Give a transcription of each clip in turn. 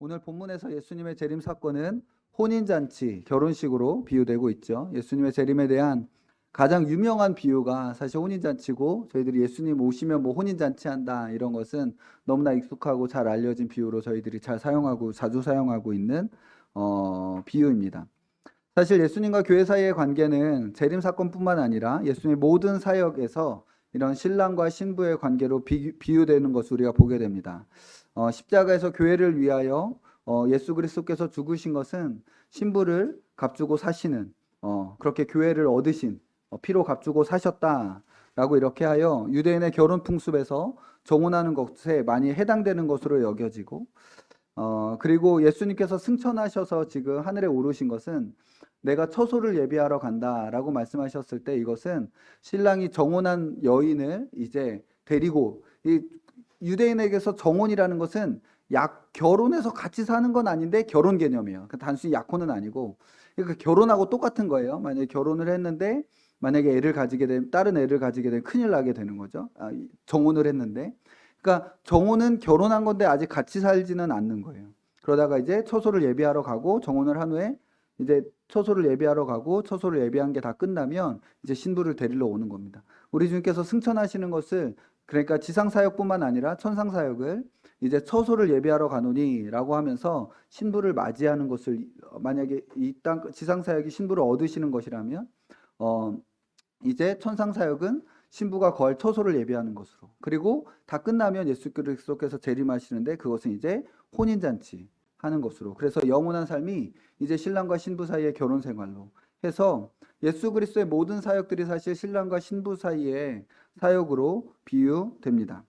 오늘 본문에서 예수님의 재림 사건은 혼인잔치, 결혼식으로 비유되고 있죠. 예수님의 재림에 대한 가장 유명한 비유가 사실 혼인잔치고, 저희들이 예수님 오시면 뭐 혼인잔치 한다 이런 것은 너무나 익숙하고 잘 알려진 비유로 저희들이 잘 사용하고 자주 사용하고 있는 비유입니다. 사실 예수님과 교회 사이의 관계는 재림 사건뿐만 아니라 예수님의 모든 사역에서 이런 신랑과 신부의 관계로 비유되는 것을 우리가 보게 됩니다. 십자가에서 교회를 위하여 예수 그리스도께서 죽으신 것은 신부를 값주고 사시는, 그렇게 교회를 얻으신, 피로 값주고 사셨다라고 이렇게 하여 유대인의 결혼 풍습에서 정혼하는 것에 많이 해당되는 것으로 여겨지고, 그리고 예수님께서 승천하셔서 지금 하늘에 오르신 것은 내가 처소를 예비하러 간다라고 말씀하셨을 때, 이것은 신랑이 정혼한 여인을 이제 데리고, 이 유대인에게서 정혼이라는 것은 결혼해서 같이 사는 건 아닌데 결혼 개념이에요. 단순히 약혼은 아니고, 그러니까 결혼하고 똑같은 거예요. 만약에 결혼을 했는데 만약에 다른 애를 가지게 되면 큰일 나게 되는 거죠. 정혼을 했는데. 그러니까 정혼은 결혼한 건데 아직 같이 살지는 않는 거예요. 그러다가 이제 처소를 예비하러 가고, 정혼을 한 후에 이제 처소를 예비하러 가고, 처소를 예비한 게 다 끝나면 이제 신부를 데리러 오는 겁니다. 우리 주님께서 승천하시는 것을, 그러니까 지상사역뿐만 아니라 천상사역을 이제 처소를 예비하러 가노니라고 하면서 신부를 맞이하는 것을, 만약에 이 땅 지상사역이 신부를 얻으시는 것이라면 이제 천상사역은 신부가 거할 처소를 예비하는 것으로, 그리고 다 끝나면 예수 그리스도께서 재림하시는데 그것은 이제 혼인잔치 하는 것으로, 그래서 영원한 삶이 이제 신랑과 신부 사이의 결혼 생활로 해서 예수 그리스도의 모든 사역들이 사실 신랑과 신부 사이의 사역으로 비유됩니다.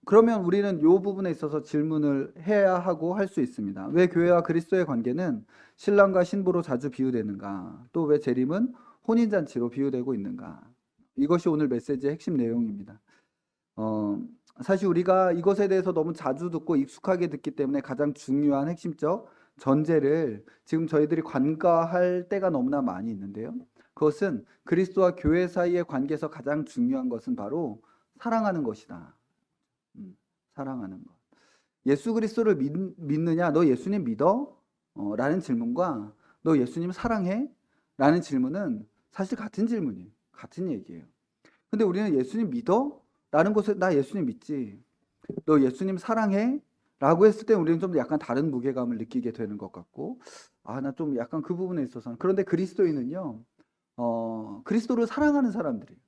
그러면 우리는 이 부분에 있어서 질문을 해야 하고 할 수 있습니다. 왜 교회와 그리스도의 관계는 신랑과 신부로 자주 비유되는가? 또 왜 재림은 혼인잔치로 비유되고 있는가? 이것이 오늘 메시지의 핵심 내용입니다. 사실 우리가 이것에 대해서 너무 자주 듣고 익숙하게 듣기 때문에 가장 중요한 핵심적 전제를 지금 저희들이 간과할 때가 너무나 많이 있는데요. 그것은 그리스도와 교회 사이의 관계에서 가장 중요한 것은 바로 사랑하는 것이다. 사랑하는 것. 예수 그리스도를 믿느냐? 너 예수님 믿어? 라는 질문과 너 예수님 사랑해? 라는 질문은 사실 같은 질문이에요. 같은 얘기예요. 근데 우리는 예수님 믿어? 라는 것에 나 예수님 믿지. 너 예수님 사랑해? 라고 했을 때 우리는 좀 약간 다른 무게감을 느끼게 되는 것 같고, 나 좀 약간 그 부분에 있어서는. 그런데 그리스도인은요, 그리스도를 사랑하는 사람들이에요.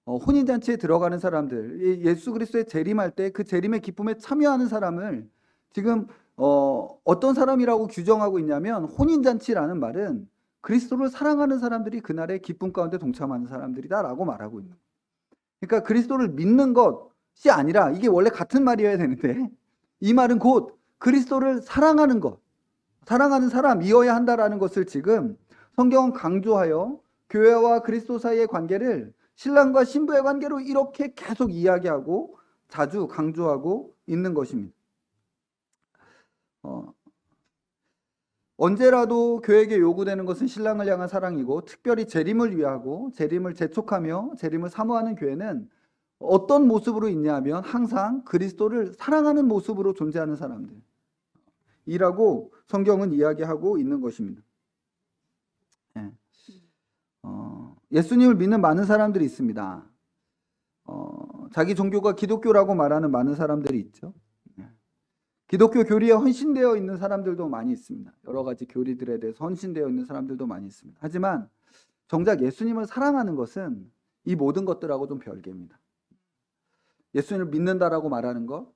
혼인잔치에 들어가는 사람들, 예수 그리스도의 재림할 때 그 재림의 기쁨에 참여하는 사람을 지금 어떤 사람이라고 규정하고 있냐면, 혼인잔치라는 말은 그리스도를 사랑하는 사람들이 그날의 기쁨 가운데 동참하는 사람들이다라고 말하고 있는 거예요. 그러니까 그리스도를 믿는 것이 아니라, 이게 원래 같은 말이어야 되는데 이 말은 곧 그리스도를 사랑하는 것, 사랑하는 사람이어야 한다라는 것을 지금 성경은 강조하여 교회와 그리스도 사이의 관계를 신랑과 신부의 관계로 이렇게 계속 이야기하고 자주 강조하고 있는 것입니다. 언제라도 교회에게 요구되는 것은 신랑을 향한 사랑이고, 특별히 재림을 위하고 재림을 재촉하며 재림을 사모하는 교회는 어떤 모습으로 있냐면 항상 그리스도를 사랑하는 모습으로 존재하는 사람들이라고 성경은 이야기하고 있는 것입니다. 예수님을 믿는 많은 사람들이 있습니다. 자기 종교가 기독교라고 말하는 많은 사람들이 있죠. 기독교 교리에 헌신되어 있는 사람들도 많이 있습니다. 여러 가지 교리들에 대해서 헌신되어 있는 사람들도 많이 있습니다. 하지만 정작 예수님을 사랑하는 것은 이 모든 것들하고 좀 별개입니다. 예수님을 믿는다라고 말하는 것,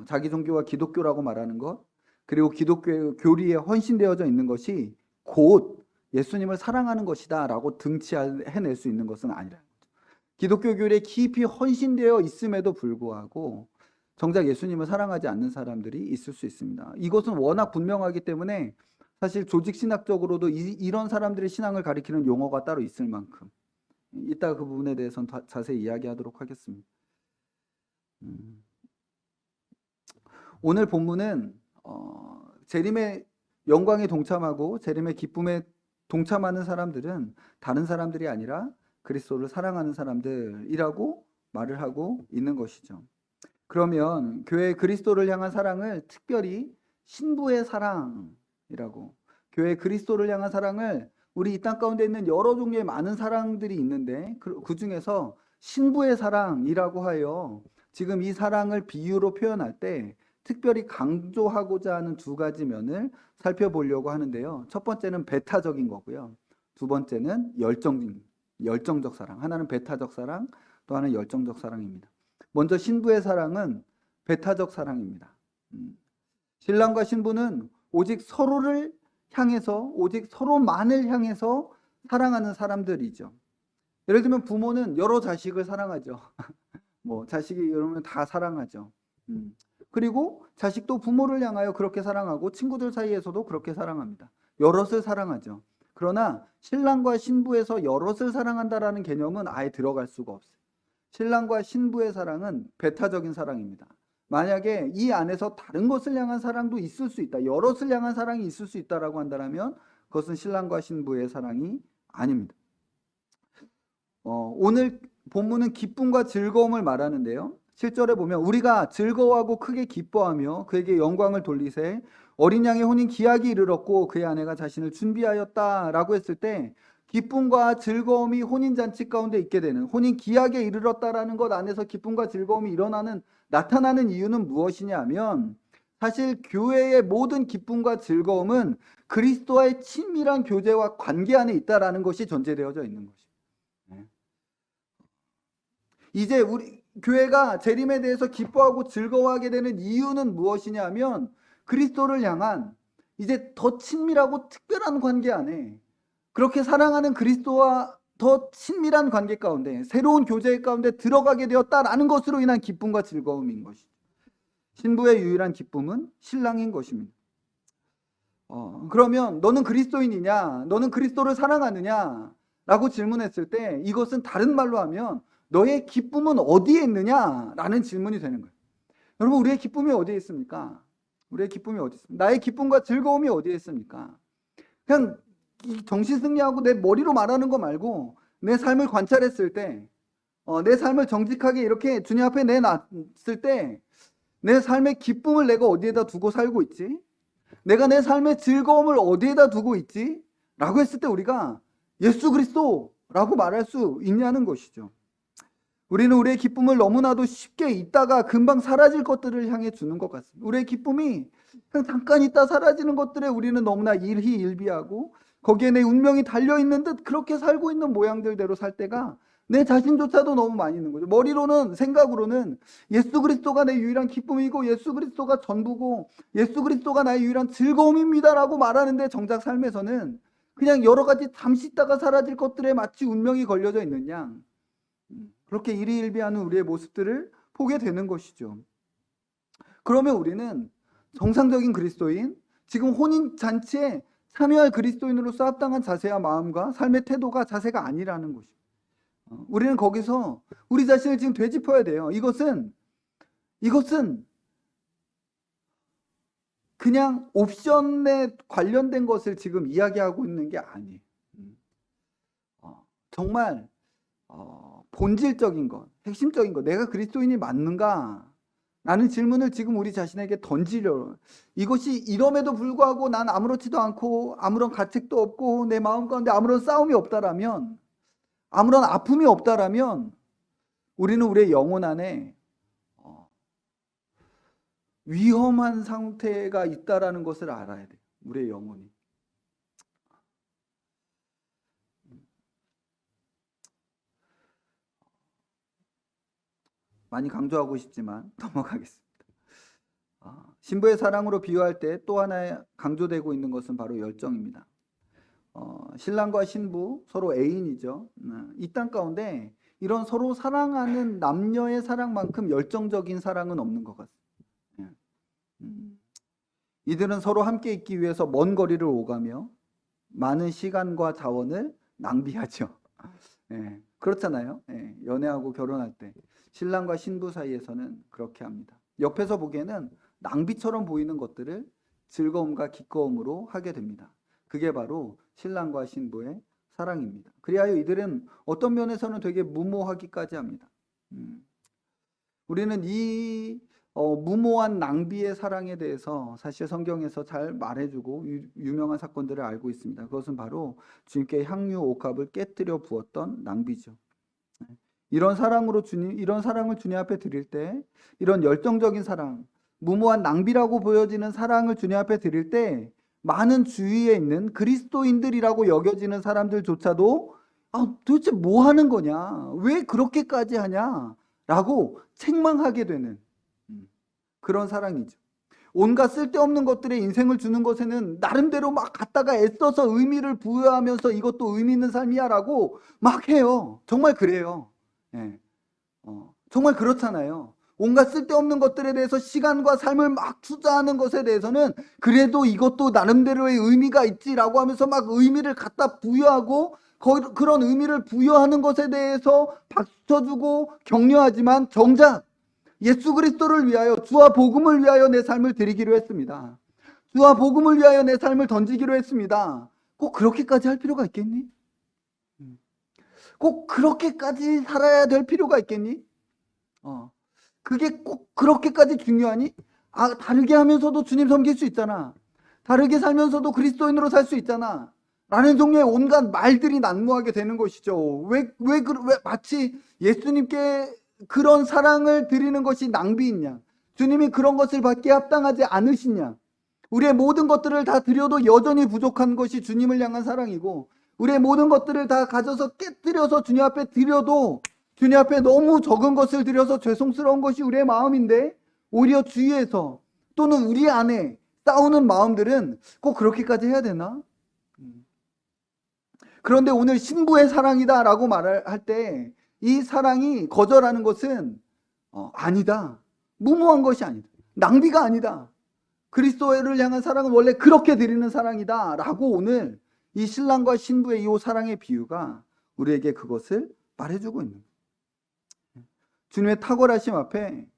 자기 종교가 기독교라고 말하는 것, 그리고 기독교 교리에 헌신되어져 있는 것이 곧 예수님을 사랑하는 것이다 라고 등치해낼 수 있는 것은 아니라는 거죠. 기독교 교리에 깊이 헌신되어 있음에도 불구하고 정작 예수님을 사랑하지 않는 사람들이 있을 수 있습니다. 이것은 워낙 분명하기 때문에 사실 조직신학적으로도 이런 사람들의 신앙을 가리키는 용어가 따로 있을 만큼, 이따 그 부분에 대해서는 자세히 이야기하도록 하겠습니다. 오늘 본문은 재림의 영광에 동참하고 재림의 기쁨에 동참하는 사람들은 다른 사람들이 아니라 그리스도를 사랑하는 사람들이라고 말을 하고 있는 것이죠. 그러면 교회 그리스도를 향한 사랑을 특별히 신부의 사랑이라고, 교회 그리스도를 향한 사랑을 우리 이 땅 가운데 있는 여러 종류의 많은 사랑들이 있는데 그 중에서 신부의 사랑이라고 하여 지금 이 사랑을 비유로 표현할 때 특별히 강조하고자 하는 두 가지 면을 살펴보려고 하는데요. 첫 번째는 배타적인 거고요. 두 번째는 열정적 사랑. 하나는 배타적 사랑, 또 하나는 열정적 사랑입니다. 먼저 신부의 사랑은 배타적 사랑입니다. 신랑과 신부는 오직 서로를 향해서, 오직 서로만을 향해서 사랑하는 사람들이죠. 예를 들면 부모는 여러 자식을 사랑하죠. 뭐 자식이 이러면 다 사랑하죠. 그리고 자식도 부모를 향하여 그렇게 사랑하고 친구들 사이에서도 그렇게 사랑합니다. 여럿을 사랑하죠. 그러나 신랑과 신부에서 여럿을 사랑한다라는 개념은 아예 들어갈 수가 없어요. 신랑과 신부의 사랑은 배타적인 사랑입니다. 만약에 이 안에서 다른 것을 향한 사랑도 있을 수 있다, 여럿을 향한 사랑이 있을 수 있다라고 한다면 그것은 신랑과 신부의 사랑이 아닙니다. 오늘 본문은 기쁨과 즐거움을 말하는데요. 7절에 보면 우리가 즐거워하고 크게 기뻐하며 그에게 영광을 돌리세 어린 양의 혼인 기약이 이르렀고 그의 아내가 자신을 준비하였다라고 했을 때 기쁨과 즐거움이 혼인잔치 가운데 있게 되는, 혼인 기약에 이르렀다라는 것 안에서 기쁨과 즐거움이 나타나는 이유는 무엇이냐 하면 사실 교회의 모든 기쁨과 즐거움은 그리스도와의 친밀한 교제와 관계 안에 있다라는 것이 전제되어져 있는 것입니다. 이제 우리 교회가 재림에 대해서 기뻐하고 즐거워하게 되는 이유는 무엇이냐 하면 그리스도를 향한 이제 더 친밀하고 특별한 관계 안에, 그렇게 사랑하는 그리스도와 더 친밀한 관계 가운데, 새로운 교제 가운데 들어가게 되었다라는 것으로 인한 기쁨과 즐거움인 것이죠. 신부의 유일한 기쁨은 신랑인 것입니다. 그러면 너는 그리스도인이냐? 너는 그리스도를 사랑하느냐? 라고 질문했을 때 이것은 다른 말로 하면 너의 기쁨은 어디에 있느냐? 라는 질문이 되는 거예요. 여러분, 우리의 기쁨이 어디에 있습니까? 우리의 기쁨이 어디 있습니까? 나의 기쁨과 즐거움이 어디에 있습니까? 그냥 정신승리하고 내 머리로 말하는 거 말고 내 삶을 관찰했을 때, 내 삶을 정직하게 이렇게 주님 앞에 내놨을 때 내 삶의 기쁨을 내가 어디에다 두고 살고 있지? 내가 내 삶의 즐거움을 어디에다 두고 있지? 라고 했을 때 우리가 예수 그리스도라고 말할 수 있냐는 것이죠. 우리는 우리의 기쁨을 너무나도 쉽게 있다가 금방 사라질 것들을 향해 주는 것 같습니다. 우리의 기쁨이 그냥 잠깐 있다 사라지는 것들에 우리는 너무나 일희일비하고 거기에 내 운명이 달려있는 듯 그렇게 살고 있는 모양들대로 살 때가 내 자신조차도 너무 많이 있는 거죠. 머리로는, 생각으로는 예수 그리스도가 내 유일한 기쁨이고 예수 그리스도가 전부고 예수 그리스도가 나의 유일한 즐거움입니다라고 말하는데 정작 삶에서는 그냥 여러 가지 잠시 있다가 사라질 것들에 마치 운명이 걸려져 있는 양, 그렇게 일희일비하는 우리의 모습들을 보게 되는 것이죠. 그러면 우리는 정상적인 그리스도인, 지금 혼인잔치에 참여할 그리스도인으로서 합당한 자세와 마음과 삶의 태도가 자세가 아니라는 것입니다. 우리는 거기서 우리 자신을 지금 되짚어야 돼요. 이것은 그냥 옵션에 관련된 것을 지금 이야기하고 있는 게 아니에요. 정말 본질적인 것, 핵심적인 것, 내가 그리스도인이 맞는가? 라는 질문을 지금 우리 자신에게 던지려. 이것이 이럼에도 불구하고 난 아무렇지도 않고 아무런 가책도 없고 내 마음 가운데 아무런 싸움이 없다라면, 아무런 아픔이 없다라면 우리는 우리의 영혼 안에 위험한 상태가 있다라는 것을 알아야 돼요. 우리의 영혼이. 많이 강조하고 싶지만 넘어가겠습니다. 신부의 사랑으로 비유할 때 또 하나 강조되고 있는 것은 바로 열정입니다. 신랑과 신부 서로 애인이죠. 이 땅 가운데 이런 서로 사랑하는 남녀의 사랑만큼 열정적인 사랑은 없는 것 같습니다. 이들은 서로 함께 있기 위해서 먼 거리를 오가며 많은 시간과 자원을 낭비하죠. 그렇잖아요. 연애하고 결혼할 때 신랑과 신부 사이에서는 그렇게 합니다. 옆에서 보기에는 낭비처럼 보이는 것들을 즐거움과 기꺼움으로 하게 됩니다. 그게 바로 신랑과 신부의 사랑입니다. 그리하여 이들은 어떤 면에서는 되게 무모하기까지 합니다. 우리는 이 무모한 낭비의 사랑에 대해서 사실 성경에서 잘 말해주고 유명한 사건들을 알고 있습니다. 그것은 바로 주님께 향유 옥합을 깨뜨려 부었던 낭비죠. 이런 사랑을 주님 앞에 드릴 때, 이런 열정적인 사랑, 무모한 낭비라고 보여지는 사랑을 주님 앞에 드릴 때, 많은 주위에 있는 그리스도인들이라고 여겨지는 사람들조차도 도대체 뭐 하는 거냐? 왜 그렇게까지 하냐? 라고 책망하게 되는 그런 사랑이죠. 온갖 쓸데없는 것들에 인생을 주는 것에는 나름대로 막 갖다가 애써서 의미를 부여하면서 이것도 의미 있는 삶이야 라고 막 해요. 정말 그래요. 예. 정말 그렇잖아요. 온갖 쓸데없는 것들에 대해서 시간과 삶을 막 투자하는 것에 대해서는 그래도 이것도 나름대로의 의미가 있지라고 하면서 막 의미를 갖다 부여하고 그런 의미를 부여하는 것에 대해서 박수 쳐주고 격려하지만 정작 예수 그리스도를 위하여, 주와 복음을 위하여 내 삶을 드리기로 했습니다. 주와 복음을 위하여 내 삶을 던지기로 했습니다. 꼭 그렇게까지 할 필요가 있겠니? 꼭 그렇게까지 살아야 될 필요가 있겠니? 그게 꼭 그렇게까지 중요하니? 다르게 하면서도 주님 섬길 수 있잖아. 다르게 살면서도 그리스도인으로 살 수 있잖아. 라는 종류의 온갖 말들이 난무하게 되는 것이죠. 왜 마치 예수님께 그런 사랑을 드리는 것이 낭비이냐? 주님이 그런 것을 받기에 합당하지 않으시냐? 우리의 모든 것들을 다 드려도 여전히 부족한 것이 주님을 향한 사랑이고, 우리의 모든 것들을 다 가져서 깨뜨려서 주님 앞에 드려도 주님 앞에 너무 적은 것을 드려서 죄송스러운 것이 우리의 마음인데, 오히려 주위에서 또는 우리 안에 싸우는 마음들은 꼭 그렇게까지 해야 되나? 그런데 오늘 신부의 사랑이다 라고 말을 할 때 이 사랑이 거절하는 것은 아니다. 무모한 것이 아니다. 낭비가 아니다. 그리스도를 향한 사랑은 원래 그렇게 드리는 사랑이다 라고 오늘 이 신랑과 신부의 이 사랑의 비유가 우리에게 그것을 말해주고 있는 거예요. 주님의 탁월하심 앞에,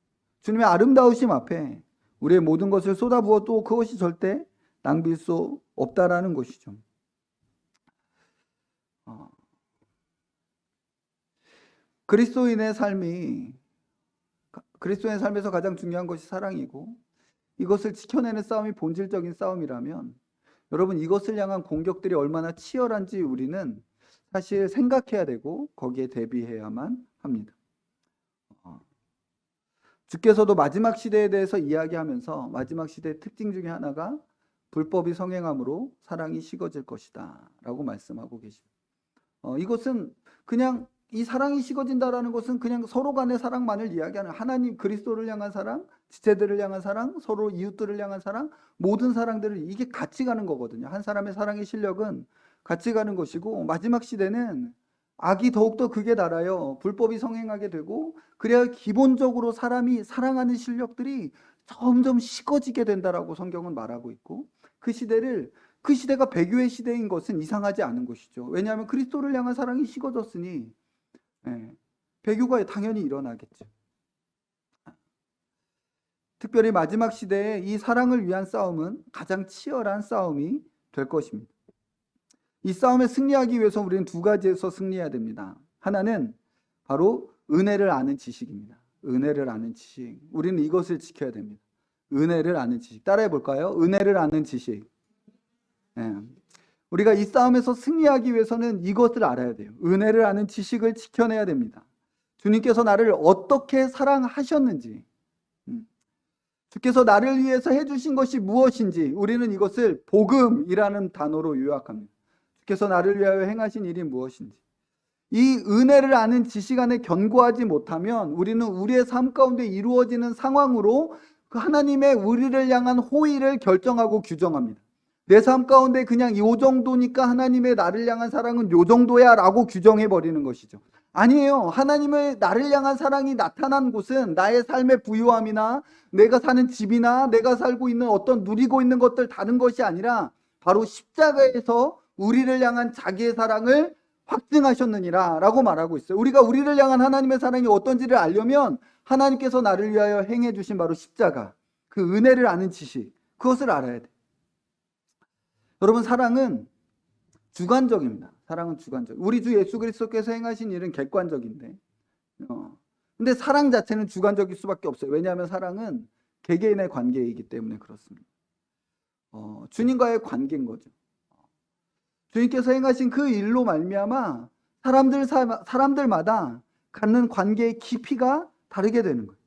주님의 아름다우심 앞에 우리의 모든 것을 쏟아부어도 그것이 절대 낭비일 수 없다라는 것이죠. 그리스도인의 삶에서 가장 중요한 것이 사랑이고, 이것을 지켜내는 싸움이 본질적인 싸움이라면 여러분, 이것을 향한 공격들이 얼마나 치열한지 우리는 사실 생각해야 되고 거기에 대비해야만 합니다. 주께서도 마지막 시대에 대해서 이야기하면서 마지막 시대의 특징 중에 하나가 불법이 성행함으로 사랑이 식어질 것이다 라고 말씀하고 계십니다. 이것은 그냥 이 사랑이 식어진다라는 것은 그냥 서로 간의 사랑만을 이야기하는, 하나님 그리스도를 향한 사랑, 지체들을 향한 사랑, 서로 이웃들을 향한 사랑, 모든 사랑들을 이게 같이 가는 거거든요. 한 사람의 사랑의 실력은 같이 가는 것이고, 마지막 시대는 악이 더욱더 극에 달하여 불법이 성행하게 되고, 그래야 기본적으로 사람이 사랑하는 실력들이 점점 식어지게 된다라고 성경은 말하고 있고, 그 시대가 배교의 시대인 것은 이상하지 않은 것이죠. 왜냐하면 그리스도를 향한 사랑이 식어졌으니 배교가 당연히 일어나겠죠. 특별히 마지막 시대에 이 사랑을 위한 싸움은 가장 치열한 싸움이 될 것입니다. 이 싸움에 승리하기 위해서 우리는 두 가지에서 승리해야 됩니다. 하나는 바로 은혜를 아는 지식입니다. 은혜를 아는 지식. 우리는 이것을 지켜야 됩니다. 은혜를 아는 지식. 따라해 볼까요? 은혜를 아는 지식. 우리가 이 싸움에서 승리하기 위해서는 이것을 알아야 돼요. 은혜를 아는 지식을 지켜내야 됩니다. 주님께서 나를 어떻게 사랑하셨는지, 주께서 나를 위해서 해주신 것이 무엇인지, 우리는 이것을 복음이라는 단어로 요약합니다. 주께서 나를 위하여 행하신 일이 무엇인지, 이 은혜를 아는 지식 안에 견고하지 못하면 우리는 우리의 삶 가운데 이루어지는 상황으로 그 하나님의 우리를 향한 호의를 결정하고 규정합니다. 내 삶 가운데 그냥 요 정도니까 하나님의 나를 향한 사랑은 요 정도야 라고 규정해 버리는 것이죠. 아니에요. 하나님의 나를 향한 사랑이 나타난 곳은 나의 삶의 부유함이나 내가 사는 집이나 내가 살고 있는 어떤 누리고 있는 것들 다른 것이 아니라 바로 십자가에서 우리를 향한 자기의 사랑을 확증하셨느니라 라고 말하고 있어요. 우리가 우리를 향한 하나님의 사랑이 어떤지를 알려면 하나님께서 나를 위하여 행해 주신 바로 십자가, 그 은혜를 아는 지식, 그것을 알아야 돼. 여러분, 사랑은 주관적입니다. 사랑은 주관적. 우리 주 예수 그리스도께서 행하신 일은 객관적인데, 근데 사랑 자체는 주관적일 수밖에 없어요. 왜냐하면 사랑은 개개인의 관계이기 때문에 그렇습니다. 주님과의 관계인 거죠. 주님께서 행하신 그 일로 말미암아 사람들마다 갖는 관계의 깊이가 다르게 되는 거예요.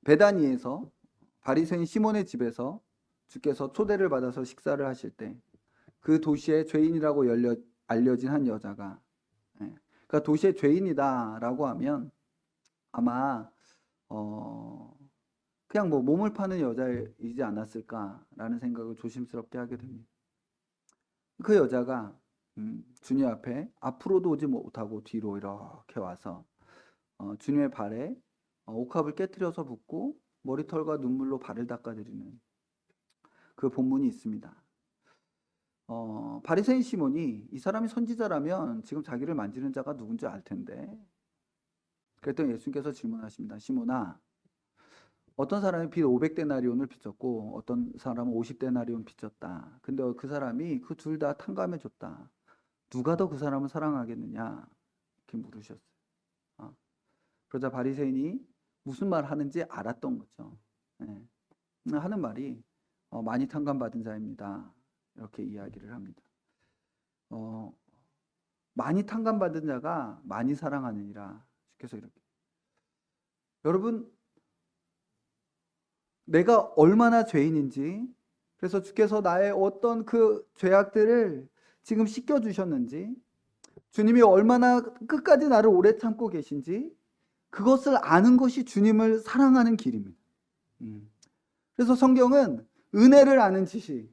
베다니에서 바리새인 시몬의 집에서 주께서 초대를 받아서 식사를 하실 때 그 도시의 죄인이라고 알려진 한 여자가, 그러니까 도시의 죄인이다라고 하면 아마 그냥 뭐 몸을 파는 여자이지 않았을까라는 생각을 조심스럽게 하게 됩니다. 그 여자가 주님 앞에 앞으로도 오지 못하고 뒤로 이렇게 와서 주님의 발에 옥합을 깨뜨려서 붓고 머리털과 눈물로 발을 닦아드리는 그 본문이 있습니다. 바리새인 시몬이 이 사람이 선지자라면 지금 자기를 만지는 자가 누군지 알 텐데, 그랬더니 예수님께서 질문하십니다. 시몬아, 어떤 사람이 빚 500데나리온을 빚졌고 어떤 사람은 50데나리온 빚졌다. 근데 그 사람이 그 둘 다 탕감해 줬다. 누가 더 그 사람을 사랑하겠느냐? 이렇게 물으셨어요. 그러자 바리새인이 무슨 말 하는지 알았던 거죠. 하는 말이 많이 탕감받은 자입니다. 이렇게 이야기를 합니다. 많이 탕감받은 자가 많이 사랑하느니라. 주께서 이렇게. 여러분, 내가 얼마나 죄인인지, 그래서 주께서 나의 어떤 그 죄악들을 지금 씻겨주셨는지, 주님이 얼마나 끝까지 나를 오래 참고 계신지, 그것을 아는 것이 주님을 사랑하는 길입니다. 그래서 성경은 은혜를 아는 지식,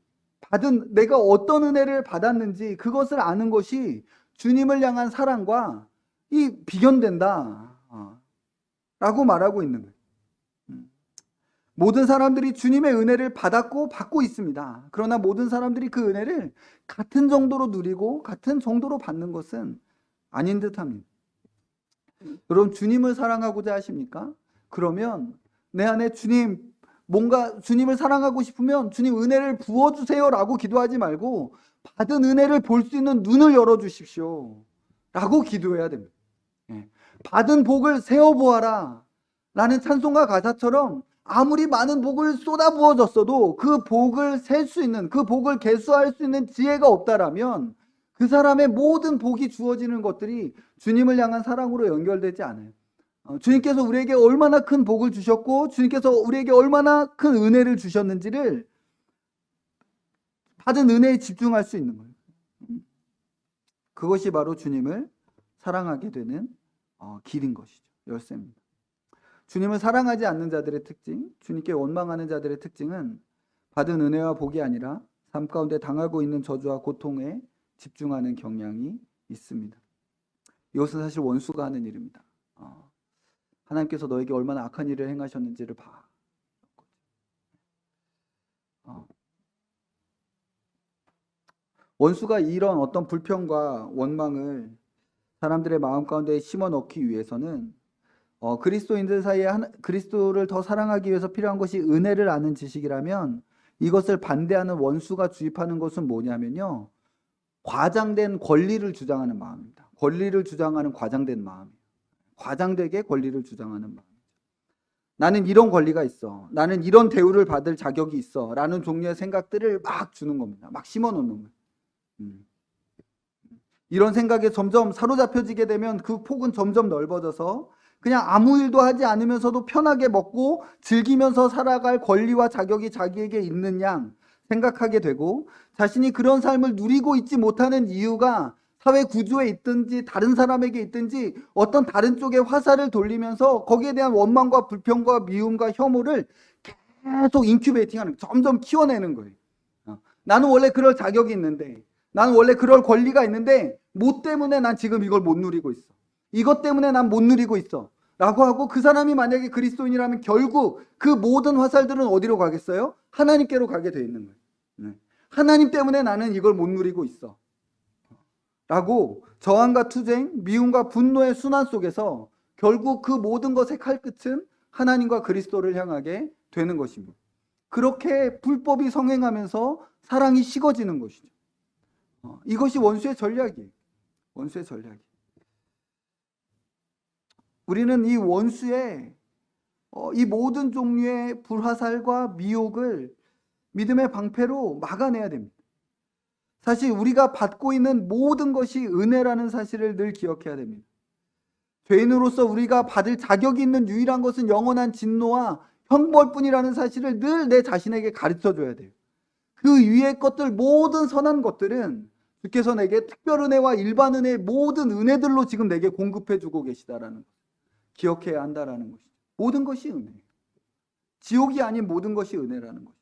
내가 어떤 은혜를 받았는지 그것을 아는 것이 주님을 향한 사랑과 비견된다 라고 말하고 있는 거예요. 모든 사람들이 주님의 은혜를 받았고 받고 있습니다. 그러나 모든 사람들이 그 은혜를 같은 정도로 누리고 같은 정도로 받는 것은 아닌 듯합니다. 여러분, 주님을 사랑하고자 하십니까? 그러면 내 안에 뭔가 주님을 사랑하고 싶으면 주님 은혜를 부어주세요 라고 기도하지 말고 받은 은혜를 볼 수 있는 눈을 열어주십시오 라고 기도해야 됩니다. 받은 복을 세어보아라 라는 찬송가 가사처럼 아무리 많은 복을 쏟아부어졌어도 그 복을 셀 수 있는, 그 복을 계수할 수 있는 지혜가 없다라면 그 사람의 모든 복이 주어지는 것들이 주님을 향한 사랑으로 연결되지 않아요. 주님께서 우리에게 얼마나 큰 복을 주셨고 주님께서 우리에게 얼마나 큰 은혜를 주셨는지를 받은 은혜에 집중할 수 있는 거예요. 그것이 바로 주님을 사랑하게 되는 길인 것이죠. 열쇠입니다. 주님을 사랑하지 않는 자들의 특징, 주님께 원망하는 자들의 특징은 받은 은혜와 복이 아니라 삶 가운데 당하고 있는 저주와 고통에 집중하는 경향이 있습니다. 이것은 사실 원수가 하는 일입니다. 하나님께서 너에게 얼마나 악한 일을 행하셨는지를 봐. 원수가 이런 어떤 불평과 원망을 사람들의 마음 가운데 심어 넣기 위해서는 그리스도인들 사이에 그리스도를 더 사랑하기 위해서 필요한 것이 은혜를 아는 지식이라면 이것을 반대하는 원수가 주입하는 것은 뭐냐면요, 과장된 권리를 주장하는 마음입니다. 권리를 주장하는 과장된 마음이에요. 과장되게 권리를 주장하는 마음. 나는 이런 권리가 있어. 나는 이런 대우를 받을 자격이 있어. 라는 종류의 생각들을 막 주는 겁니다. 막 심어 놓는 거예요. 이런 생각에 점점 사로잡혀지게 되면 그 폭은 점점 넓어져서 그냥 아무 일도 하지 않으면서도 편하게 먹고 즐기면서 살아갈 권리와 자격이 자기에게 있는 양 생각하게 되고, 자신이 그런 삶을 누리고 있지 못하는 이유가 사회 구조에 있든지 다른 사람에게 있든지 어떤 다른 쪽에 화살을 돌리면서 거기에 대한 원망과 불평과 미움과 혐오를 계속 인큐베이팅하는, 점점 키워내는 거예요. 나는 원래 그럴 자격이 있는데, 나는 원래 그럴 권리가 있는데 뭐 때문에 난 지금 이걸 못 누리고 있어. 이것 때문에 난 못 누리고 있어. 라고 하고, 그 사람이 만약에 그리스도인이라면 결국 그 모든 화살들은 어디로 가겠어요? 하나님께로 가게 돼 있는 거예요. 하나님 때문에 나는 이걸 못 누리고 있어. 라고 저항과 투쟁, 미움과 분노의 순환 속에서 결국 그 모든 것의 칼끝은 하나님과 그리스도를 향하게 되는 것입니다. 그렇게 불법이 성행하면서 사랑이 식어지는 것이죠. 이것이 원수의 전략이에요. 원수의 전략이. 우리는 이 원수의 이 모든 종류의 불화살과 미혹을 믿음의 방패로 막아내야 됩니다. 사실 우리가 받고 있는 모든 것이 은혜라는 사실을 늘 기억해야 됩니다. 죄인으로서 우리가 받을 자격이 있는 유일한 것은 영원한 진노와 형벌뿐이라는 사실을 늘 내 자신에게 가르쳐 줘야 돼요. 그 위의 것들, 모든 선한 것들은 주께서 내게 특별 은혜와 일반 은혜의 모든 은혜들로 지금 내게 공급해 주고 계시다라는 것, 기억해야 한다라는 것이죠. 모든 것이 은혜예요. 지옥이 아닌 모든 것이 은혜라는 것이죠.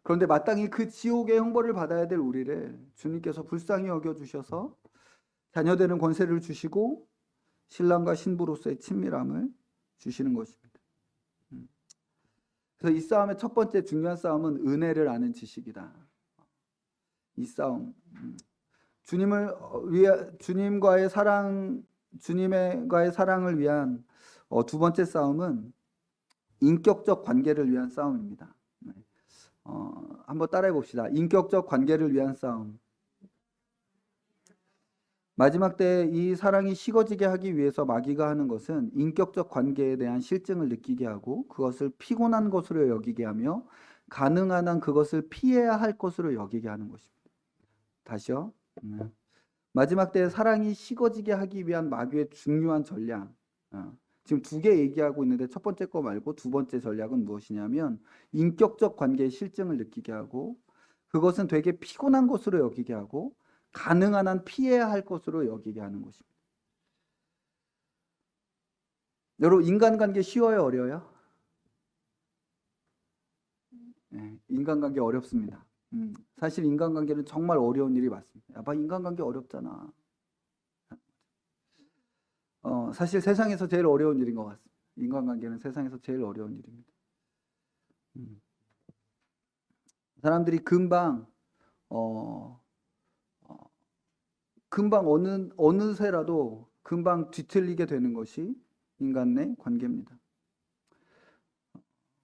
그런데 마땅히 그 지옥의 형벌을 받아야 될 우리를 주님께서 불쌍히 여겨주셔서 자녀되는 권세를 주시고 신랑과 신부로서의 친밀함을 주시는 것입니다. 그래서 이 싸움의 첫 번째 중요한 싸움은 은혜를 아는 지식이다. 이 싸움, 주님과의 사랑을 위한 두 번째 싸움은 인격적 관계를 위한 싸움입니다. 한번 따라해 봅시다. 인격적 관계를 위한 싸움. 마지막 때 이 사랑이 식어지게 하기 위해서 마귀가 하는 것은 인격적 관계에 대한 실증을 느끼게 하고 그것을 피곤한 것으로 여기게 하며 가능한 한 그것을 피해야 할 것으로 여기게 하는 것입니다. 다시요. 마지막 때 사랑이 식어지게 하기 위한 마귀의 중요한 전략. 지금 두 개 얘기하고 있는데 첫 번째 거 말고 두 번째 전략은 무엇이냐면 인격적 관계의 실증을 느끼게 하고 그것은 되게 피곤한 것으로 여기게 하고 가능한 한 피해야 할 것으로 여기게 하는 것입니다. 여러분, 인간관계 쉬워요, 어려워요? 네, 인간관계 어렵습니다. 사실 인간관계는 정말 어려운 일이 맞습니다. 야, 봐, 인간관계 어렵잖아. 사실 세상에서 제일 어려운 일인 것 같습니다. 인간관계는 세상에서 제일 어려운 일입니다. 사람들이 금방 어느새라도 금방 뒤틀리게 되는 것이 인간 내 관계입니다.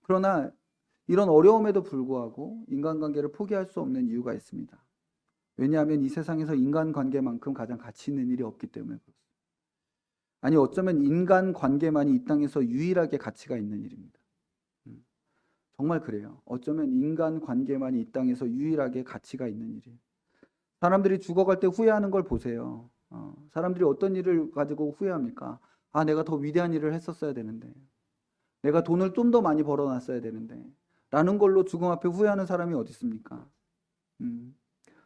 그러나 이런 어려움에도 불구하고 인간관계를 포기할 수 없는 이유가 있습니다. 왜냐하면 이 세상에서 인간관계만큼 가장 가치 있는 일이 없기 때문에 그렇습니다. 아니, 어쩌면 인간관계만이 이 땅에서 유일하게 가치가 있는 일입니다. 정말 그래요. 어쩌면 인간관계만이 이 땅에서 유일하게 가치가 있는 일이에요. 사람들이 죽어갈 때 후회하는 걸 보세요. 사람들이 어떤 일을 가지고 후회합니까? 아, 내가 더 위대한 일을 했었어야 되는데, 내가 돈을 좀 더 많이 벌어놨어야 되는데 라는 걸로 죽음 앞에 후회하는 사람이 어디 있습니까?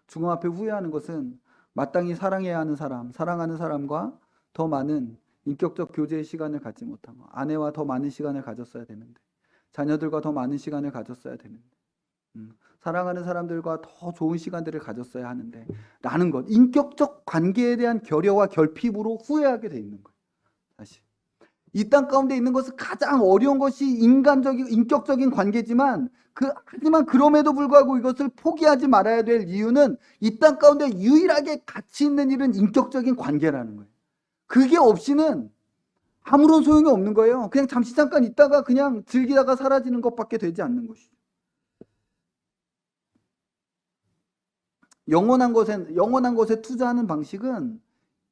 죽음 앞에 후회하는 것은 마땅히 사랑해야 하는 사람, 사랑하는 사람과 더 많은 인격적 교제의 시간을 갖지 못한 거, 아내와 더 많은 시간을 가졌어야 되는데, 자녀들과 더 많은 시간을 가졌어야 되는데, 사랑하는 사람들과 더 좋은 시간들을 가졌어야 하는데 라는 것, 인격적 관계에 대한 결여와 결핍으로 후회하게 돼 있는 거예요. 사실 이 땅 가운데 있는 것은 가장 어려운 것이 인격적인 관계지만 하지만 그럼에도 불구하고 이것을 포기하지 말아야 될 이유는 이 땅 가운데 유일하게 가치 있는 일은 인격적인 관계라는 거예요. 그게 없이는 아무런 소용이 없는 거예요. 그냥 잠시 잠깐 있다가 그냥 즐기다가 사라지는 것밖에 되지 않는 것이죠. 영원한 것에 투자하는 방식은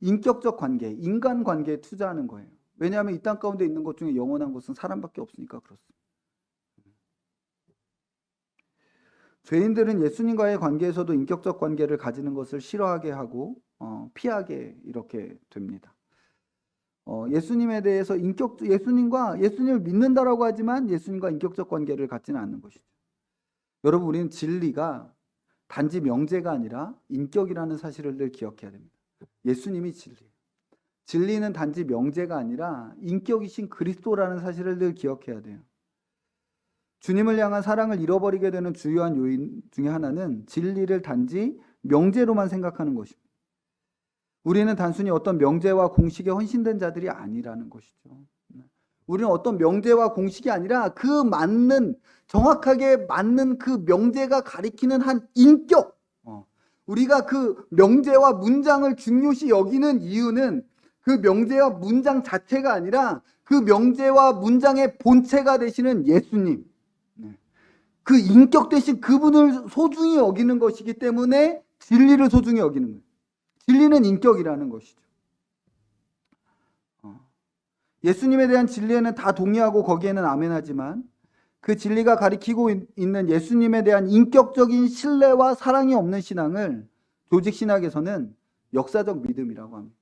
인격적 관계, 인간 관계에 투자하는 거예요. 왜냐하면 이 땅 가운데 있는 것 중에 영원한 것은 사람밖에 없으니까 그렇습니다. 죄인들은 예수님과의 관계에서도 인격적 관계를 가지는 것을 싫어하게 하고 피하게 이렇게 됩니다. 예수님에 대해서 예수님을 믿는다라고 하지만 예수님과 인격적 관계를 갖지는 않는 것이죠. 여러분, 우리는 진리가 단지 명제가 아니라 인격이라는 사실을 늘 기억해야 됩니다. 예수님이 진리예요. 진리는 단지 명제가 아니라 인격이신 그리스도라는 사실을 늘 기억해야 돼요. 주님을 향한 사랑을 잃어버리게 되는 주요한 요인 중에 하나는 진리를 단지 명제로만 생각하는 것입니다. 우리는 단순히 어떤 명제와 공식에 헌신된 자들이 아니라는 것이죠. 우리는 어떤 명제와 공식이 아니라 정확하게 맞는 그 명제가 가리키는 한 인격. 우리가 그 명제와 문장을 중요시 여기는 이유는 그 명제와 문장 자체가 아니라 그 명제와 문장의 본체가 되시는 예수님, 그 인격 대신 그분을 소중히 여기는 것이기 때문에 진리를 소중히 여기는 거예요. 진리는 인격이라는 것이죠. 예수님에 대한 진리에는 다 동의하고 거기에는 아멘하지만 그 진리가 가리키고 있는 예수님에 대한 인격적인 신뢰와 사랑이 없는 신앙을 조직 신학에서는 역사적 믿음이라고 합니다.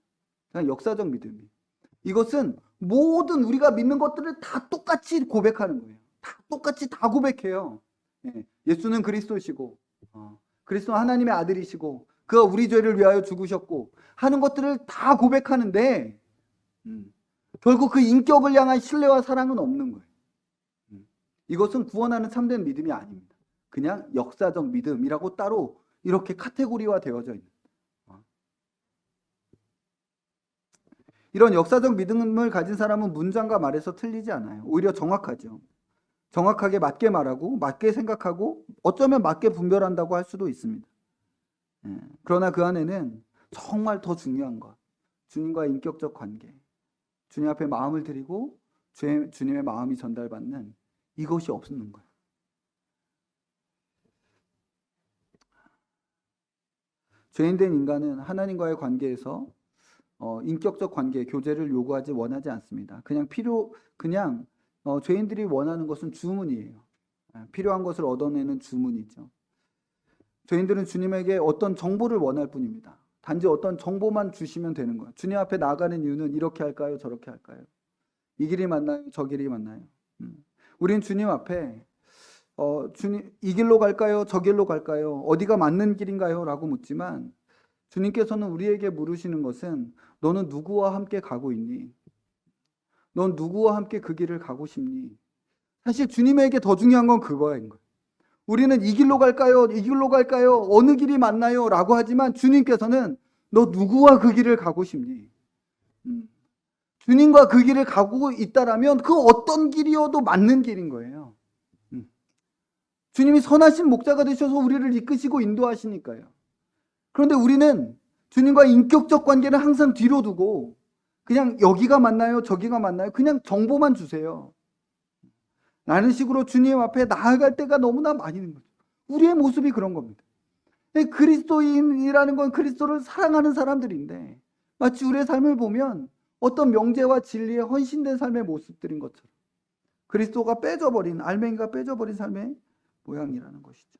그냥 역사적 믿음이. 이것은 모든 우리가 믿는 것들을 다 똑같이 고백하는 거예요. 다 똑같이 다 고백해요. 예수는 그리스도시고 그리스도는 하나님의 아들이시고 그가 우리 죄를 위하여 죽으셨고 하는 것들을 다 고백하는데 결국 그 인격을 향한 신뢰와 사랑은 없는 거예요. 이것은 구원하는 참된 믿음이 아닙니다. 그냥 역사적 믿음이라고 따로 이렇게 카테고리화 되어져 있는. 이런 역사적 믿음을 가진 사람은 문장과 말에서 틀리지 않아요. 오히려 정확하죠. 정확하게 맞게 말하고 맞게 생각하고 어쩌면 맞게 분별한다고 할 수도 있습니다. 그러나 그 안에는 정말 더 중요한 것, 주님과의 인격적 관계, 주님 앞에 마음을 드리고 주님의 마음이 전달받는 이것이 없는 거예요. 죄인된 인간은 하나님과의 관계에서 인격적 관계, 교제를 요구하지 원하지 않습니다. 그냥 죄인들이 원하는 것은 주문이에요. 필요한 것을 얻어내는 주문이죠. 죄인들은 주님에게 어떤 정보를 원할 뿐입니다. 단지 어떤 정보만 주시면 되는 거예요. 주님 앞에 나아가는 이유는 이렇게 할까요? 저렇게 할까요? 이 길이 맞나요? 저 길이 맞나요? 우린 주님 앞에 주님 이 길로 갈까요? 저 길로 갈까요? 어디가 맞는 길인가요? 라고 묻지만 주님께서는 우리에게 물으시는 것은 너는 누구와 함께 가고 있니? 넌 누구와 함께 그 길을 가고 싶니? 사실 주님에게 더 중요한 건 그거인 거예요. 우리는 이 길로 갈까요? 이 길로 갈까요? 어느 길이 맞나요? 라고 하지만 주님께서는 너 누구와 그 길을 가고 싶니? 주님과 그 길을 가고 있다라면 그 어떤 길이어도 맞는 길인 거예요. 주님이 선하신 목자가 되셔서 우리를 이끄시고 인도하시니까요. 그런데 우리는 주님과의 인격적 관계를 항상 뒤로 두고 그냥 여기가 맞나요? 저기가 맞나요? 그냥 정보만 주세요. 라는 식으로 주님 앞에 나아갈 때가 너무나 많이 있는 거죠. 우리의 모습이 그런 겁니다. 그리스도인이라는 건 그리스도를 사랑하는 사람들인데 마치 우리의 삶을 보면 어떤 명제와 진리에 헌신된 삶의 모습들인 것처럼 그리스도가 빼져버린, 알맹이가 빼져버린 삶의 모양이라는 것이죠.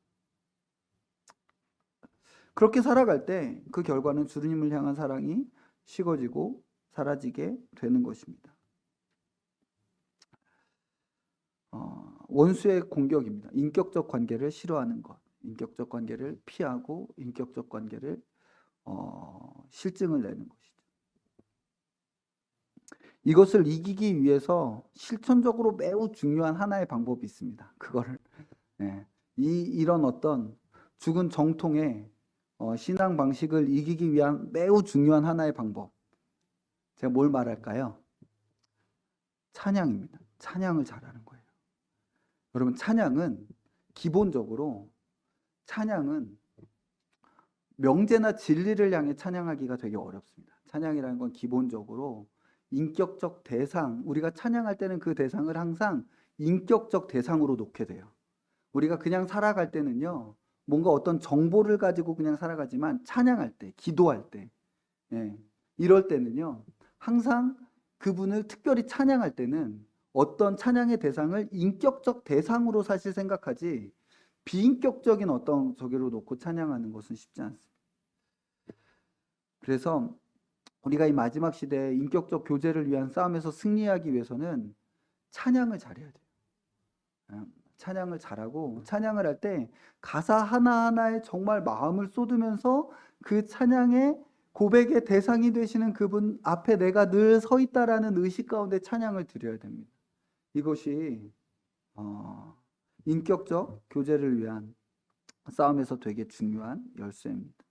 그렇게 살아갈 때 그 결과는 주님을 향한 사랑이 식어지고 사라지게 되는 것입니다. 원수의 공격입니다. 인격적 관계를 싫어하는 것, 인격적 관계를 피하고 인격적 관계를 실증을 내는 것이죠. 이것을 이기기 위해서 실천적으로 매우 중요한 하나의 방법이 있습니다. 그거를 이런 어떤 죽은 정통의 신앙 방식을 이기기 위한 매우 중요한 하나의 방법. 제가 뭘 말할까요? 찬양입니다. 찬양을 잘하는 거예요. 여러분, 기본적으로 찬양은 명제나 진리를 향해 찬양하기가 되게 어렵습니다. 찬양이라는 건 기본적으로 인격적 대상, 우리가 찬양할 때는 그 대상을 항상 인격적 대상으로 놓게 돼요. 우리가 그냥 살아갈 때는요, 뭔가 어떤 정보를 가지고 그냥 살아가지만 찬양할 때, 기도할 때, 이럴 때는요, 항상 그분을 특별히 찬양할 때는 어떤 찬양의 대상을 인격적 대상으로 사실 생각하지 비인격적인 어떤 저기로 놓고 찬양하는 것은 쉽지 않습니다. 그래서 우리가 이 마지막 시대에 인격적 교제를 위한 싸움에서 승리하기 위해서는 찬양을 잘해야 돼요. 찬양을 잘하고 찬양을 할 때 가사 하나하나에 정말 마음을 쏟으면서 그 찬양의 고백의 대상이 되시는 그분 앞에 내가 늘 서 있다라는 의식 가운데 찬양을 드려야 됩니다. 이것이 인격적 교제를 위한 싸움에서 되게 중요한 열쇠입니다.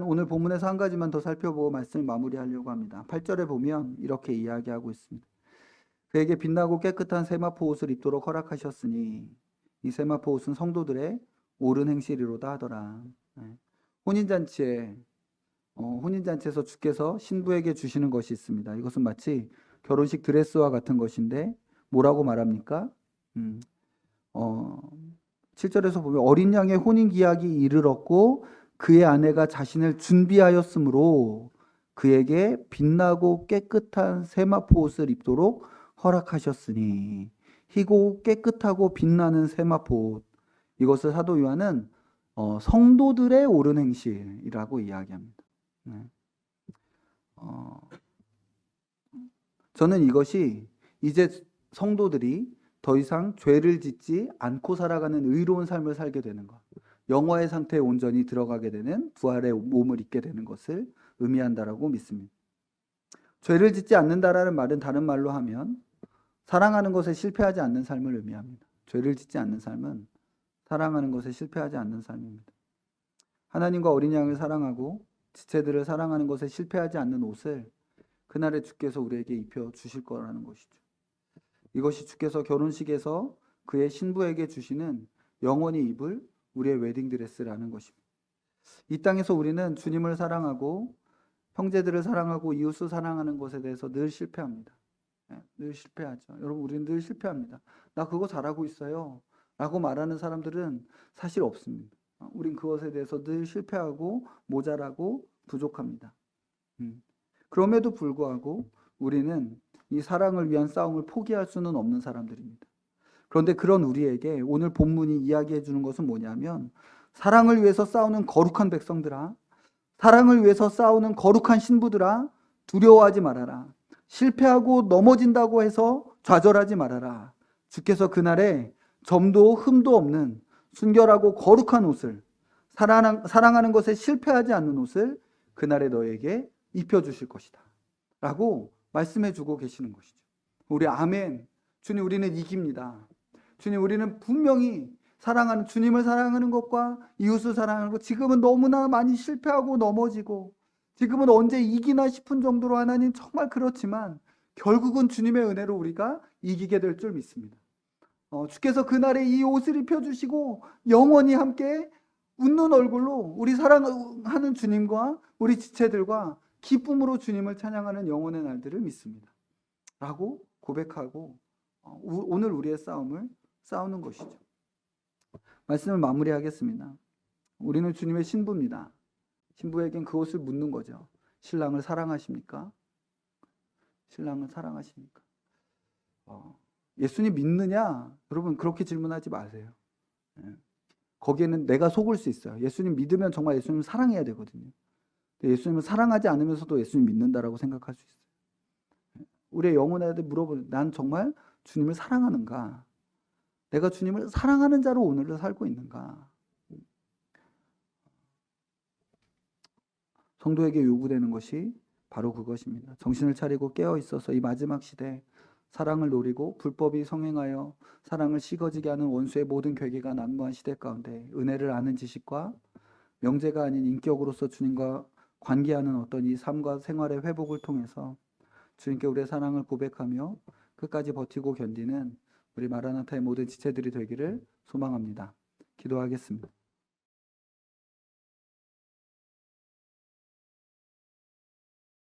오늘 본문에서 한 가지만 더 살펴보고 말씀을 마무리하려고 합니다. 8절에 보면 이렇게 이야기하고 있습니다. 그에게 빛나고 깨끗한 세마포 옷을 입도록 허락하셨으니 이 세마포 옷은 성도들의 옳은 행실이로다 하더라. 혼인잔치에서 주께서 신부에게 주시는 것이 있습니다. 이것은 마치 결혼식 드레스와 같은 것인데 뭐라고 말합니까? 7절에서 보면 어린 양의 혼인 기약이 이르렀고 그의 아내가 자신을 준비하였으므로 그에게 빛나고 깨끗한 세마포 옷을 입도록 허락하셨으니, 희고 깨끗하고 빛나는 세마포 옷, 이것을 사도 요한은 성도들의 옳은 행실이라고 이야기합니다. 네. 저는 이것이 이제 성도들이 더 이상 죄를 짓지 않고 살아가는 의로운 삶을 살게 되는 것, 영화의 상태에 온전히 들어가게 되는 부활의 몸을 입게 되는 것을 의미한다라고 믿습니다. 죄를 짓지 않는다라는 말은 다른 말로 하면 사랑하는 것에 실패하지 않는 삶을 의미합니다. 죄를 짓지 않는 삶은 사랑하는 것에 실패하지 않는 삶입니다. 하나님과 어린 양을 사랑하고 지체들을 사랑하는 것에 실패하지 않는 옷을 그날에 주께서 우리에게 입혀 주실 거라는 것이죠. 이것이 주께서 결혼식에서 그의 신부에게 주시는 영원히 입을 우리의 웨딩드레스라는 것입니다. 이 땅에서 우리는 주님을 사랑하고 형제들을 사랑하고 이웃을 사랑하는 것에 대해서 늘 실패합니다. 늘 실패하죠. 여러분, 우리는 늘 실패합니다. 나 그거 잘하고 있어요 라고 말하는 사람들은 사실 없습니다. 우린 그것에 대해서 늘 실패하고 모자라고 부족합니다. 그럼에도 불구하고 우리는 이 사랑을 위한 싸움을 포기할 수는 없는 사람들입니다. 그런데 그런 우리에게 오늘 본문이 이야기해 주는 것은 뭐냐면, 사랑을 위해서 싸우는 거룩한 백성들아, 사랑을 위해서 싸우는 거룩한 신부들아, 두려워하지 말아라. 실패하고 넘어진다고 해서 좌절하지 말아라. 주께서 그날에 점도 흠도 없는 순결하고 거룩한 옷을, 사랑하는 것에 실패하지 않는 옷을 그날에 너에게 입혀주실 것이다 라고 말씀해 주고 계시는 것이죠. 우리 아멘. 주님, 우리는 이깁니다. 주님, 우리는 분명히 사랑하는, 주님을 사랑하는 것과 이웃을 사랑하는 것, 지금은 너무나 많이 실패하고 넘어지고 지금은 언제 이기나 싶은 정도로 하나님 정말 그렇지만 결국은 주님의 은혜로 우리가 이기게 될 줄 믿습니다. 주께서 그날에 이 옷을 입혀주시고 영원히 함께 웃는 얼굴로 우리 사랑하는 주님과 우리 지체들과 기쁨으로 주님을 찬양하는 영원의 날들을 믿습니다 라고 고백하고 오늘 우리의 싸움을 싸우는 것이죠. 말씀을 마무리하겠습니다. 우리는 주님의 신부입니다. 신부에겐 그것을 묻는 거죠. 신랑을 사랑하십니까? 신랑을 사랑하십니까? 예수님 믿느냐? 여러분, 그렇게 질문하지 마세요. 거기에는 내가 속을 수 있어요. 예수님 믿으면 정말 예수님을 사랑해야 되거든요. 예수님을 사랑하지 않으면서도 예수님 믿는다라고 생각할 수 있어요. 우리의 영혼한테 물어보는, 난 정말 주님을 사랑하는가? 내가 주님을 사랑하는 자로 오늘을 살고 있는가? 성도에게 요구되는 것이 바로 그것입니다. 정신을 차리고 깨어 있어서 이 마지막 시대 사랑을 노리고 불법이 성행하여 사랑을 식어지게 하는 원수의 모든 괴계가 난무한 시대 가운데 은혜를 아는 지식과 명제가 아닌 인격으로서 주님과 관계하는 어떤 이 삶과 생활의 회복을 통해서 주님께 우리의 사랑을 고백하며 끝까지 버티고 견디는 우리 마라나타의 모든 지체들이 되기를 소망합니다. 기도하겠습니다.